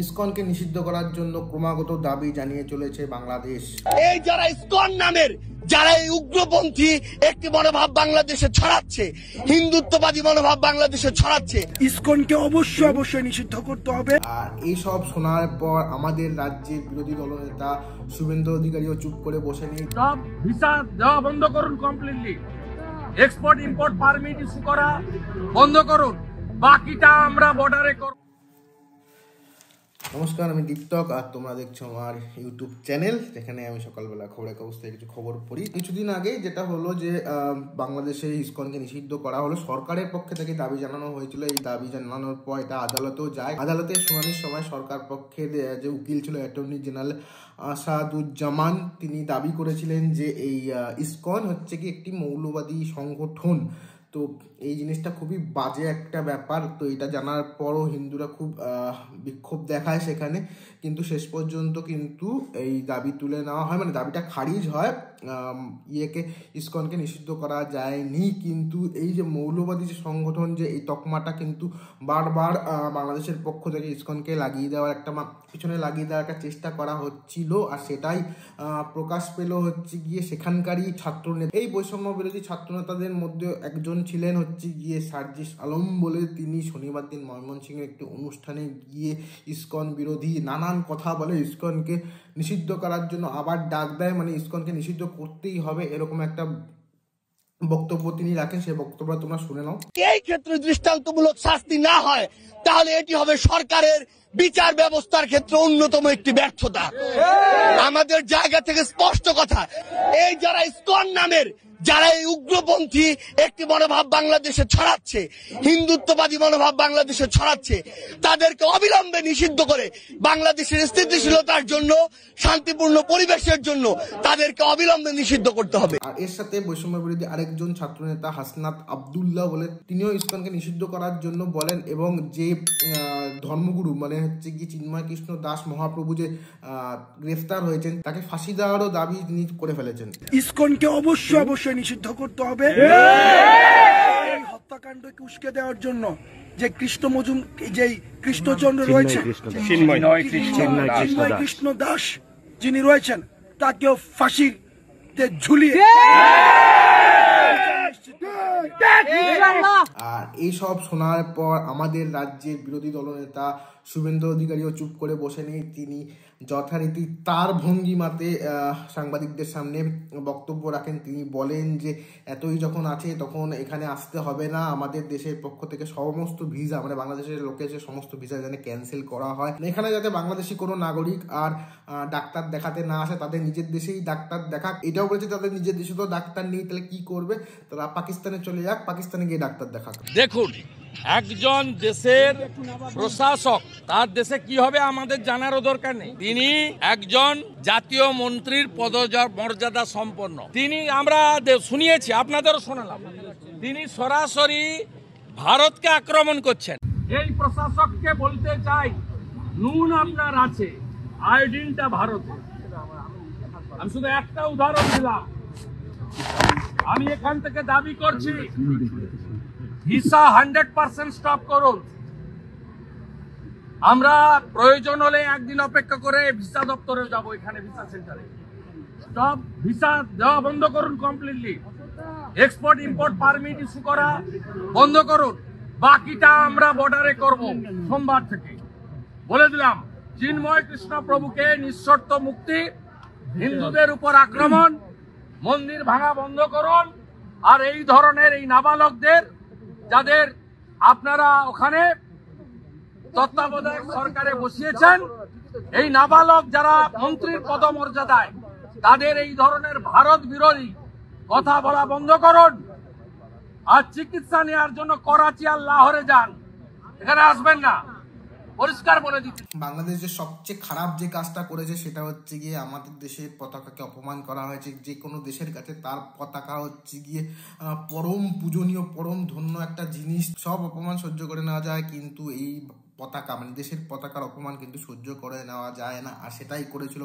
ইসকনকে নিষিদ্ধ করার জন্য ক্রমাগত দাবি জানিয়ে চলেছে বাংলাদেশ। এই যারা ইসকন নামের যারা এই উগ্রপন্থী একটি মনোভাব বাংলাদেশে ছড়াচ্ছে, হিন্দুত্ববাদী মনোভাব বাংলাদেশে ছড়াচ্ছে, ইসকনকে অবশ্যই নিষিদ্ধ করতে হবে। আর এইসব শোনার পর আমাদের রাজ্যের বিরোধী দলনেতা শুভেন্দু অধিকারীও চুপ করে বসে নেই। সব ভিসা দেওয়া বন্ধ করুন, completely export import permit issue করা বন্ধ করুন, বাকিটা আমরা বর্ডারে করব। নমস্কার, আমি দীপ্তক আর তোমরা দেখছো আমার ইউটিউব চ্যানেল, যেখানে আমি সকালবেলা খবরের কাগজ থেকে কিছু খবর পড়ি। কিছুদিন আগে যেটা হলো যে বাংলাদেশে ইসকনকে নিষিদ্ধ করা হলো, সরকারের পক্ষে থেকে দাবি জানানো হয়েছিল। এই দাবি জানানোর পর এটা আদালতেও যায়। আদালতে শুনানির সময় সরকার পক্ষে যে উকিল ছিল অ্যাটর্নি জেনারেল আসাদুজ্জামান, তিনি দাবি করেছিলেন যে এই ইসকন হচ্ছে কি একটি মৌলবাদী সংগঠন। তো এই জিনিসটা খুবই বাজে একটা ব্যাপার। তো এটা জানার পরও হিন্দুরা খুব বিক্ষোভ দেখায় সেখানে, কিন্তু শেষ পর্যন্ত কিন্তু এই দাবি তুলে নেওয়া হয়, মানে দাবিটা খারিজ হয়, ইসকনকে নিষিদ্ধ করা যায়নি। কিন্তু এই যে মৌলবাদী যে সংগঠন, যে এই তকমাটা কিন্তু বারবার বাংলাদেশের পক্ষ থেকে ইসকনকে লাগিয়ে দেওয়ার পিছনে লাগিয়ে দেওয়ার একটা চেষ্টা করা হচ্ছিল। আর সেটাই প্রকাশ পেল হচ্ছে গিয়ে সেখানকারই ছাত্রনেতা, এই বৈষম্য বিরোধী ছাত্রনেতাদের মধ্যে একজন ছিলেন হচ্ছে গিয়ে সার্জিস আলম বলে। তিনি শনিবার দিন ময়মনসিংহের একটি অনুষ্ঠানে গিয়ে ইসকন বিরোধী নানান কথা বলে, ইসকনকে নিষিদ্ধ করার জন্য আবার ডাক দেয়, মানে ইসকনকে নিষিদ্ধ করতেই হবে এরকম একটা বক্তব্য তিনি রাখেন। সে বক্তব্য তোমরা শুনে নাও। এই ক্ষেত্রে দৃষ্টান্তমূলক শাস্তি না হয় তাহলে এটি হবে সরকারের বিচার ব্যবস্থার ক্ষেত্রে অন্যতম একটি ব্যর্থতা। আমাদের জায়গা থেকে স্পষ্ট কথা, এই যারা ইসকন নামের যারা এই উগ্রপন্থী একটি মনোভাব বাংলাদেশে ছড়াচ্ছে, হিন্দুত্ববাদী মনোভাব বাংলাদেশে ছড়াচ্ছে, তাদেরকে অবিলম্বে নিষিদ্ধ করে বাংলাদেশের স্থিতিশীলতার জন্য, শান্তিপূর্ণ পরিবেশের জন্য তাদেরকে অবিলম্বে নিষিদ্ধ করতে হবে। আর এর সাথে বৈষম্য বিরোধী আরেকজন ছাত্রনেতা হাসনাত আবদুল্লাহ বলে, তিনিও ইসকনকে নিষিদ্ধ করার জন্য বলেন। এবং যে ধর্মগুরু মানে হচ্ছে কি চিন্ময় কৃষ্ণ দাস মহাপ্রভু যে গ্রেফতার হয়েছেন, তাকে ফাঁসি দেওয়ারও দাবি তিনি করে ফেলেছেন। ইসকনকে অবশ্যই নিষিদ্ধ করতে হবে। এই হত্যাকাণ্ডকে উস্কে দেওয়ার জন্য যে কৃষ্ণচন্দ্র রয়েছে, চিন্ময় কৃষ্ণ দাস যিনি রয়েছেন, তাকেও ফাঁসিতে ঝুলিয়ে। আর এইসব শোনার পর আমাদের রাজ্যের বিরোধী দলনেতা শুভেন্দু অধিকারীও চুপ করে বসে নেই। তিনি যথারীতি তার ভঙ্গিমাতে সাংবাদিকদের সামনে বক্তব্য রাখেন। তিনি বলেন যে এতই যখন আছে তখন এখানে আসতে হবে না, আমাদের দেশের পক্ষ থেকে সমস্ত ভিসা, মানে বাংলাদেশের লোকের যে সমস্ত ভিসা যেন ক্যান্সেল করা হয়, এখানে যাতে বাংলাদেশি কোনো নাগরিক আর ডাক্তার দেখাতে না আসে, তাদের নিজের দেশেই ডাক্তার দেখাক। এটাও বলেছে তাদের নিজের দেশে তো ডাক্তার নেই, তাহলে কি করবে, তারা পাকিস্তানে চলে যাক, পাকিস্তানে গিয়ে ডাক্তার দেখাক। দেখুন, একজন দেশের প্রশাসক, তার দেশে কি হবে আমাদের জানারও দরকার নেই। তিনি একজন জাতীয় মন্ত্রীর পদমর্যাদা সম্পন্ন। তিনি, আমরা শুনিয়েছি, আপনাদেরও শোনালাম, তিনি সরাসরি ভারতকে আক্রমণ করছেন। এই প্রশাসককে বলতে চাই, নুন আপনার আছে, আয়োডিনটা ভারতে। আমি শুধু একটা উদাহরণ দিলাম। আমি এখান থেকে দাবি করছি, ভিসা 100% স্টপ করুন। আমরা প্রয়োজন হলে একদিন অপেক্ষা করে ভিসা দপ্তরে যাব, এখানে ভিসা সেন্টারে। স্টপ, ভিসা দেওয়া বন্ধ করুন, completely export import permit issue করা বন্ধ করুন, বাকিটা আমরা বর্ডারে করব। সোমবার থেকে বলে দিলাম, চিন্ময় কৃষ্ণ প্রভুকে নিঃশর্ত মুক্তি, হিন্দুদের উপর আক্রমণ, মন্দির ভাঙা বন্ধ করুন। আর এই ধরনের এই নাবালকদের, যাদের আপনারা ওখানে তত্ত্বাবধায়ক সরকারে বসিয়েছেন, এই নাবালক যারা মন্ত্রীর পদমর্যাদায়, তাদের এই ধরনের ভারত বিরোধী কথা বলা বন্ধ করুন। আর চিকিৎসা নেওয়ার জন্য করাচি আর লাহোরে যান, এখানে আসবেন না, পরিষ্কার বলে দিচ্ছি। বাংলাদেশ যে সবচেয়ে খারাপ যে কাজটা করেছে সেটা হচ্ছে গিয়ে আমাদের দেশের পতাকাকে অপমান করা হয়েছে। যে কোনো দেশের কাছে তার পতাকা হচ্ছে গিয়ে পরম পূজনীয়, পরম ধন্য একটা জিনিস। সব অপমান সহ্য করে নেওয়া যায়, কিন্তু এই পতাকা মানে দেশের পতাকার অপমান কিন্তু সহ্য করে নেওয়া যায় না। আর সেটাই করেছিল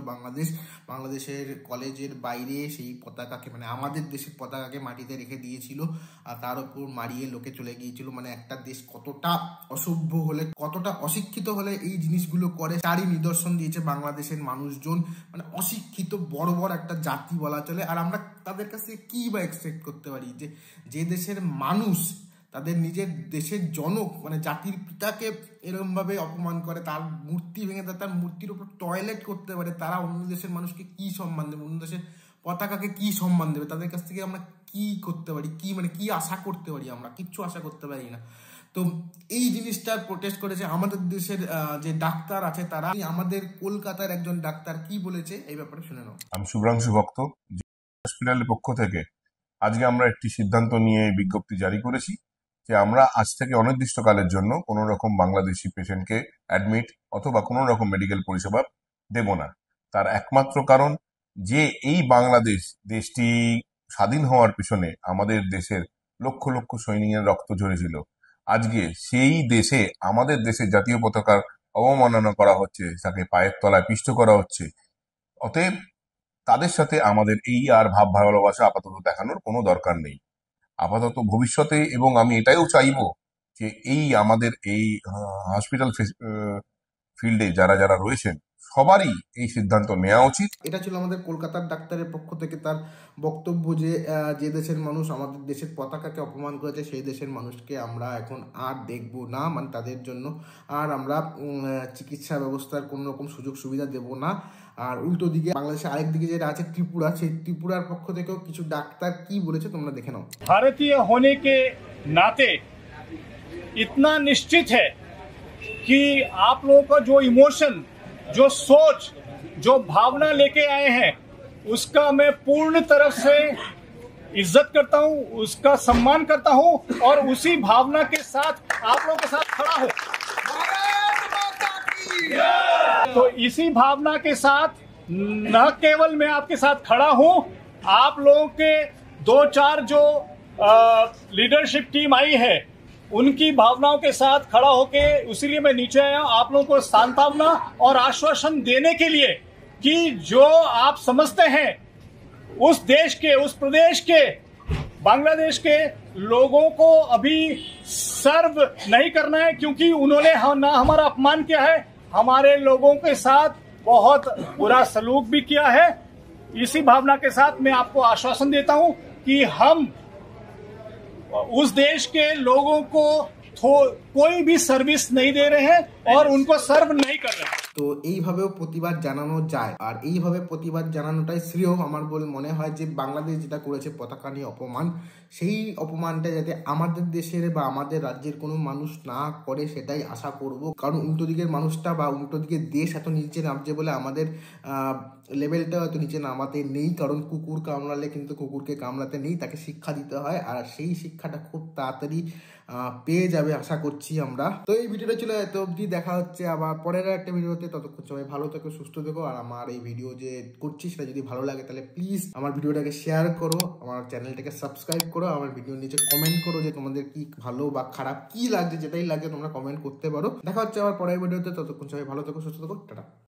বাংলাদেশের কলেজের বাইরে সেই পতাকাকে মানে আমাদের দেশের পতাকাকে মাটিতে রেখে দিয়েছিল আর তার উপর মারিয়ে লোকে চলে গিয়েছিল। মানে একটা দেশ কতটা অসভ্য হলে, কতটা অশিক্ষিত হলে এই জিনিসগুলো করে তারই নিদর্শন দিয়েছে বাংলাদেশের মানুষজন। মানে অশিক্ষিত বড় একটা জাতি বলা চলে। আর আমরা তাদের কাছে কি বা এক্সপেক্ট করতে পারি যে দেশের মানুষ তাদের নিজের দেশের জনক মানে জাতির পিতাকে এরকম ভাবে অপমান করে, তার মূর্তি ভেঙে দেয়, তার মূর্তির উপর টয়লেট করতে পারে, তারা অন্য দেশের মানুষকে কি সম্মান দেবে, অন্য দেশের পতাকাকে কি সম্মান দেবে? তাদের কাছ থেকে আমরা কি করতে পারি, কি আশা করতে পারি? আমরা কিচ্ছু আশা করতে পারি না। তো এই জিনিসটার প্রোটেস্ট করেছে আমাদের দেশের যে ডাক্তার আছে তারা। আমাদের কলকাতার একজন ডাক্তার কি বলেছে এই ব্যাপারে শুনে নাও। আমি শুভ্রাংশু ভক্ত, হসপিটালের পক্ষ থেকে আজকে আমরা একটি সিদ্ধান্ত নিয়ে বিজ্ঞপ্তি জারি করেছি যে আমরা আজ থেকে অনির্দিষ্টকালের জন্য কোনো রকম বাংলাদেশি পেশেন্টকে অ্যাডমিট অথবা কোনো রকম মেডিকেল পরিষেবা দেব না। তার একমাত্র কারণ যে এই বাংলাদেশ দেশটি স্বাধীন হওয়ার পিছনে আমাদের দেশের লক্ষ লক্ষ সৈনিকের রক্ত ঝরেছিল। আজকে সেই দেশে আমাদের দেশের জাতীয় পতাকার অবমাননা করা হচ্ছে, তাকে পায়ের তলায় পিষ্ট করা হচ্ছে। অতএব তাদের সাথে আমাদের এই আর ভাব ভালোবাসা আপাতত দেখানোর কোনো দরকার নেই আপাতত ভবিষ্যতে। এবং আমি এটাও চাইবো যে এই আমাদের এই হসপিটাল ফিল্ডে যারা যারা রয়েছেন সবারই এই সিদ্ধান্ত নেওয়া উচিত। এটা ছিল আমাদের কলকাতার ডাক্তারের পক্ষ থেকে তার বক্তব্য যে দেশের মানুষ আমাদের দেশের পতাকাকে অপমান করেছে সেই দেশের মানুষকে আমরা এখন আর দেখবো না, মানে তাদের জন্য আর আমরা চিকিৎসা ব্যবস্থার কোনো রকম সুযোগ সুবিধা দেব না। আর উল্টো দিকে বাংলাদেশে আরেক দিকে যেটা আছে ত্রিপুরা, সেই ত্রিপুরার পক্ষ থেকেও কিছু ডাক্তার কি বলেছে তোমরা দেখে নাও। भारतीय होने के नाते इतना निश्चित है कि आप लोगों का जो इमोशन, जो सोच, जो भावना लेके आए हैं उसका मैं पूर्ण तरफ से इज्जत करता हूं, उसका सम्मान करता हूं और उसी भावना के साथ आप लोगों के साथ खड़ा हूं। तो इसी भावना के साथ न केवल मैं आपके साथ खड़ा हूं, आप लोगों के 2-4 जो लीडरशिप टीम आई है उनकी भावनाओं के साथ खड़ा होके इसीलिए मैं नीचे आया आप लोगों को सांत्वना और आश्वासन देने के लिए कि जो आप समझते हैं उस देश के, उस प्रदेश के, बांग्लादेश के लोगों को अभी सर्व नहीं करना है, क्योंकि उन्होंने ना हमारा अपमान किया है, हमारे लोगों के साथ बहुत बुरा सलूक भी किया है। इसी भावना के साथ मैं आपको आश्वासन देता हूं कि हम उस देश के लोगों को कोई भी सर्विस नहीं दे रहे हैं और उनको सर्व नहीं कर रहे हैं। তো এইভাবেও প্রতিবাদ জানানো যায়, আর এইভাবে প্রতিবাদ জানানোটাই শ্রেয় আমার বলে মনে হয়। যে বাংলাদেশ যেটা করেছে পতাকা নিয়ে অপমান, সেই অপমানটা যাতে আমাদের দেশের বা আমাদের রাজ্যের কোনো মানুষ না করে সেটাই আশা করব। কারণ উল্টো দিকের মানুষটা বা উল্টো দিকের দেশ এত নিচে নামছে বলে আমাদের লেভেলটা এত নিচে নামাতে নেই। কারণ কুকুর কামড়ালে কিন্তু কুকুরকে কামড়াতে নেই, তাকে শিক্ষা দিতে হয়। আর সেই শিক্ষাটা খুব তাড়াতাড়ি পেয়ে যাবে আশা করছি আমরা। তো এই ভিডিওটা ছিল এত অবধি, দেখা হচ্ছে আবার পরের একটা ভিডিওতে। ততক্ষণ সবাই ভালো থেকো, সুস্থ থেকো। আর আমার এই ভিডিও যে করছি সেটা যদি ভালো লাগে তাহলে প্লিজ আমার ভিডিওটাকে শেয়ার করো, আমার চ্যানেলটাকে সাবস্ক্রাইব করো, আমার ভিডিওর নিচে কমেন্ট করো যে তোমাদের কি ভালো বা খারাপ কি লাগছে, যেটাই লাগে তোমরা কমেন্ট করতে পারো। দেখা হচ্ছে আবার পরের ভিডিওতে, ততক্ষণ সবাই ভালো থেকো, সুস্থ থেকো, টাটা।